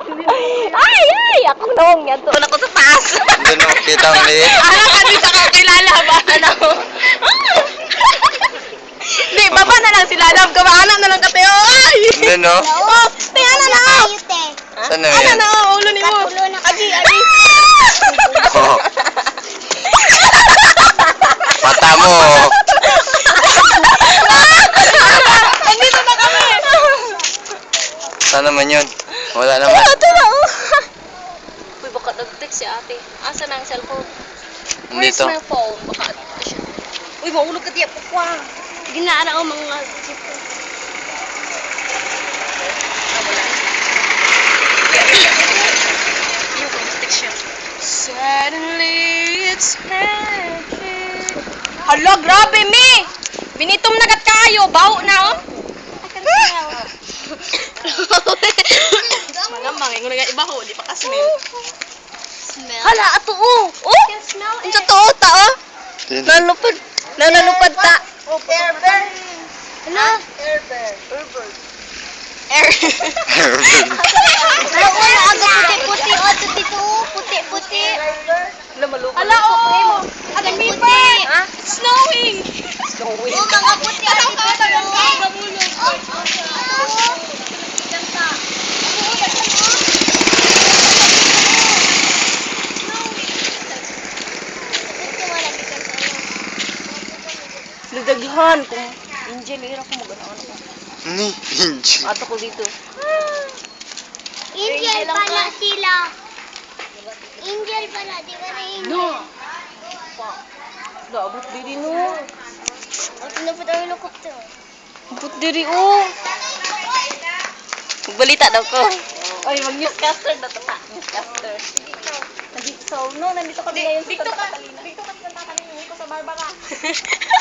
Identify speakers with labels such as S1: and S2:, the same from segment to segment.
S1: Ay! Ako nung yan. Doon ako sa taas.
S2: Doon mo kita ang liit.
S1: Ano ka din sa kakilala ba? Ano? Di, baba na lang sila. Alam ka ba? Alam na lang ka, Teo. Ay!
S2: Doon no?
S1: Oh, Teo na na.
S2: Saan na
S1: Ano
S2: yan?
S1: na? Ulo ni mo. Agi.
S2: Oh. Mata mo.
S1: Andito na kami.
S2: Saan naman yun? Wala naman.
S1: Ito na. Uy, baka nag-text si ate. Asa na ang cellphone? Where's
S2: Dito.
S1: my phone? Baka ito siya. Uy, maulog ka tiya po kwa. Ginaan ako mga sipon. Yung text siya. Suddenly it's magic. Hala, grabe me! Binitom na kat kayo. Baho na oh. Malamang, yung nga iba ho, di pa ka-smell. Hala, ato oh! Oh! Ang totoo ta oh! Nalupad. Nanalupad ta.
S3: Airbird.
S1: Ano?
S3: Airbird.
S1: Air.
S3: Ako na aga puti-puti. O, dito puti-puti.
S1: Hala, oh! Ating paper!
S3: Ha?
S1: Snowing! Snowing.
S3: O, mga puti.
S1: Nadaghan kung Angel, ira ko mag-ano ko.
S2: Ni, Inji.
S1: Ato ko dito.
S3: Angel pala sila. Angel pala, di ba na angel?
S1: No! Daabot diri no.
S3: O, tinapot ang helicopter.
S1: Abot diri oh. Magbalita daw ko. Ay, mag-newscaster na to pa. Newscaster. So, no, nandito kami ngayon sa Santa Catalina. Dito ka sa Santa Catalina. Dito sa Barbara.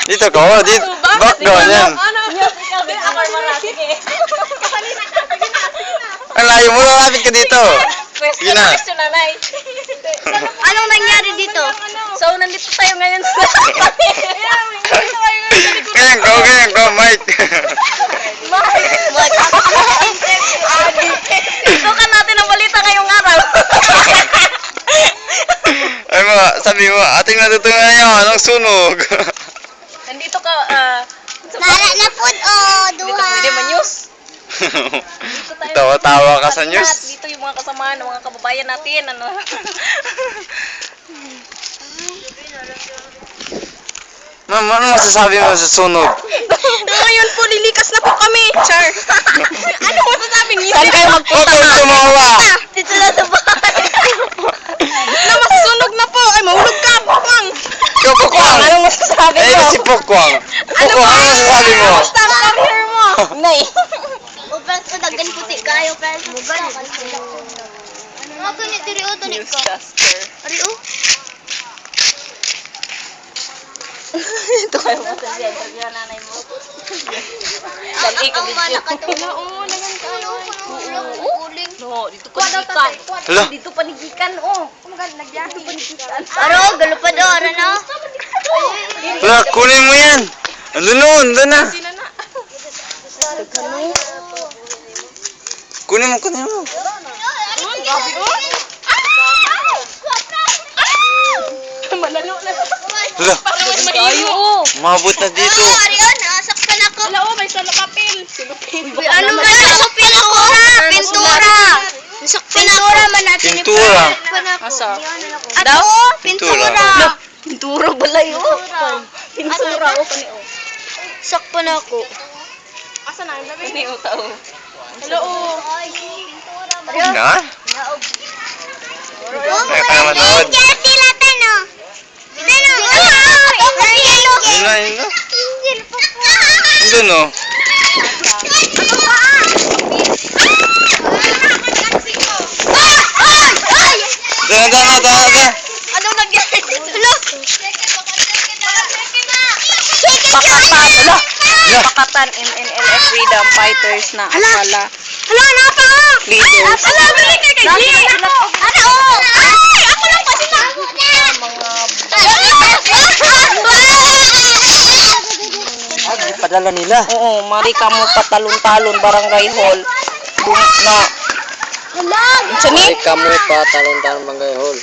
S2: Dito ko, dito. Back doon yan.
S1: Ano? Yes, ikaw din. Ako Barbara. Sige. Catalina ka. Sige na.
S2: Ang layo mo, lapit ka dito. Sige na.
S1: Question nanay.
S3: Anong nangyari dito?
S1: So, nandito tayo ngayon sa
S2: Ganyan ko, Mike.
S1: Ito ka natin ang balita ngayong araw.
S2: Ay mo, sabi mo, ating natutunan nyo, anong sunog?
S1: Nandito ka,
S3: Nara na po, o,
S1: dito
S3: duha.
S1: pwede man-news. Dito tayo.
S2: Tawa-tawa ka sa
S1: Lahat,
S2: news.
S1: Dito yung mga kasamahan ng mga kababayan natin. Ano?
S2: Ma'am, ano masasabi mo sa sunog?
S1: Ngayon po, lilikas na po kami. Char. Ano masasabi niyo? Saan kayo
S2: Huwag kang tumawa.
S1: Dito na sa bahay. Na masusunog na po. Ay, mahulog ka. Pukwang.
S2: Ikaw, Pokwang.
S1: Anong masasabi
S2: Eh,
S1: mo?
S2: si Pokwang. Pokwang, ano masasabi mo?
S1: Basta ang career mo. Nay.
S3: O, friends, o, dagan puti kayo, friends. Mugan. Ano to ni diri o to ni ko?
S1: Newscaster.
S3: Ari o.
S1: Ito kayo masasabi. Interview ang nanay mo. Lagi ka video. Oo, naman tayo. No, dito panigikan.
S2: Hala.
S1: Dito panigikan, oh. Dito panigikan.
S3: Aro, galupad o, ara na.
S2: Wala, kunin mo yan. Andun na.
S1: Sina na.
S2: Kunin mo.
S1: Grabe, oh. Malalo na.
S2: Hala,
S1: Parang mahilo, oh.
S2: mabot na dito.
S3: Oo, ari o, nasaktan ako.
S1: Wala, oh, may salapapil. Silupin.
S3: Ano man nasaktan ako? Pintura. Pintura man natin.
S2: Pintura.
S1: Asa?
S3: Ato, pintura.
S1: Pintura balay, oh. Pintura, oh, kani, oh.
S3: Sakpan ako.
S1: Asa na, ang labi? Kani, oh, tao. Hello, oh.
S3: Pintura.
S2: Na? Ay, pa naman nood.
S3: Angel sila tano. Tano.
S2: Yun na. Andun no. Dana.
S1: Anong nangyari?
S3: Hello.
S1: Pakatan, ala. Pakatan MNLF Freedom Fighters na akala
S3: Hello, napa?
S1: leaders.
S3: Ala, bili kay G. Ano? Ay, ako lang pa sila.
S2: Padala nila.
S1: Oo, mari ka mo patalon-talon barangay hall. Na Unsa ni?
S4: Kamu pa talon-talon bangay hol.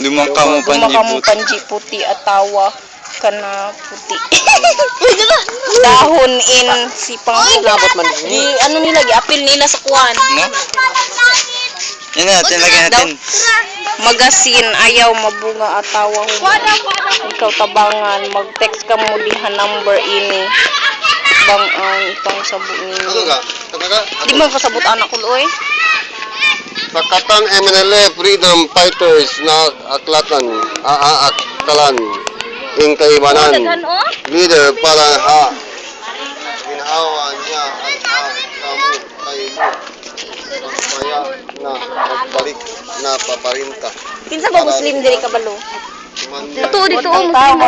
S2: Dumaka mo
S1: Gumakamong
S2: panjiput.
S1: panji puti atawa kana puti. Dahon in sipang
S4: Nabot man
S1: Di
S4: ni.
S1: ano nila gi-apil nila sa kuan.
S2: No? Yan natin, lagyan natin.
S1: Magasin ayaw mabunga atawa ho. Ikaw tabangan mag-text ka mo diha number ini. Bang ang itong sabot nini. Di man kasabot anak ko oy.
S5: Sa Katang MNLA Freedom Fighters na aklatan, aktalan, ing kaibanan, leader para ginhawa niya at kamu kayo kaya na magbalik na paparinta.
S1: Kinsa ba Muslim diri kabalo?
S5: Ito
S1: Dito Muslim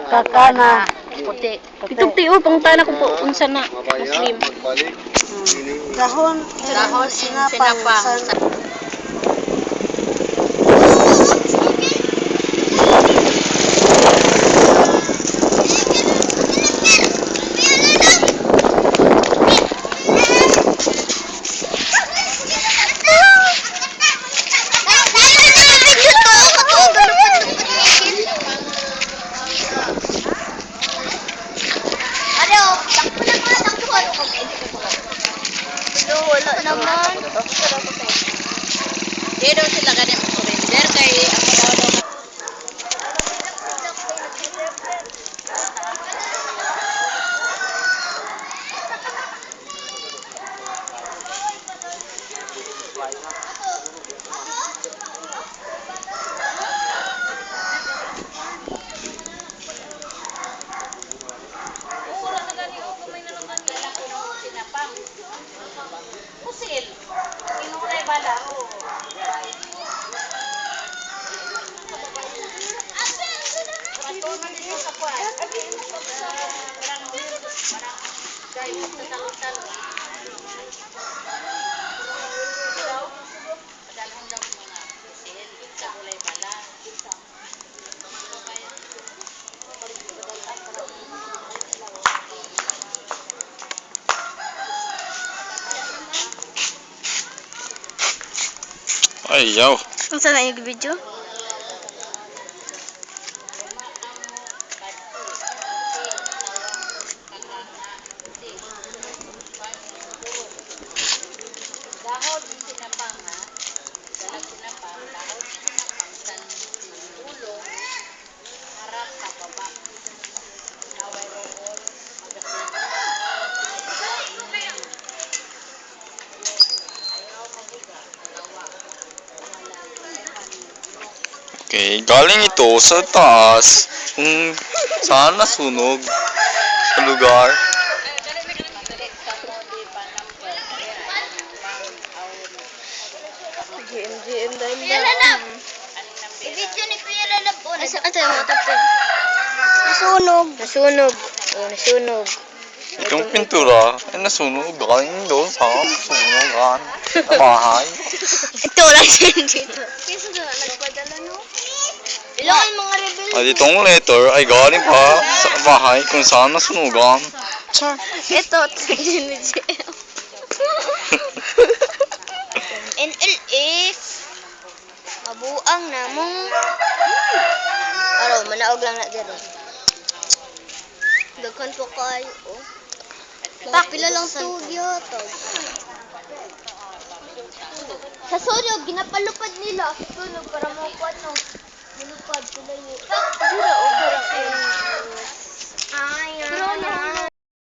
S1: kakana puti. Pitugti o pangtana ko po unsa na Muslim.
S5: magbalik.
S3: Dahon sinapang. Wala naman.
S1: Di daw sila ganyan mag-surrender kay ako daw. Pusil. Inulay bala.
S2: Ayaw.
S3: Unsa na yung video?
S1: Dahon sinapang ha. Dalag sinapang, dahon sinapang sa ulo, harap sa baba. Naway roon, magasin.
S2: Okay, galing ito sa taas. Saan nasunog sa lugar.
S1: GM dahil
S3: Lalab. I-video ni Kuya Lalab po. Ate mo tapos. Nasunog. Nasunog.
S2: Itong pintura ay nasunog. Galing doon sa sunugan na bahay.
S3: Ito lang siya dito. Kasi na nagpadala no. Ilang ang mga rebel.
S2: At itong letter ay galing pa sa bahay kung saan nasunugan.
S3: Ito NLA mabuang namong araw manaog lang na dito. Daghan po kayo oh. Pila lang tugyo to. Sa sunog ginapalupad nila. Sunog para mo kuan no.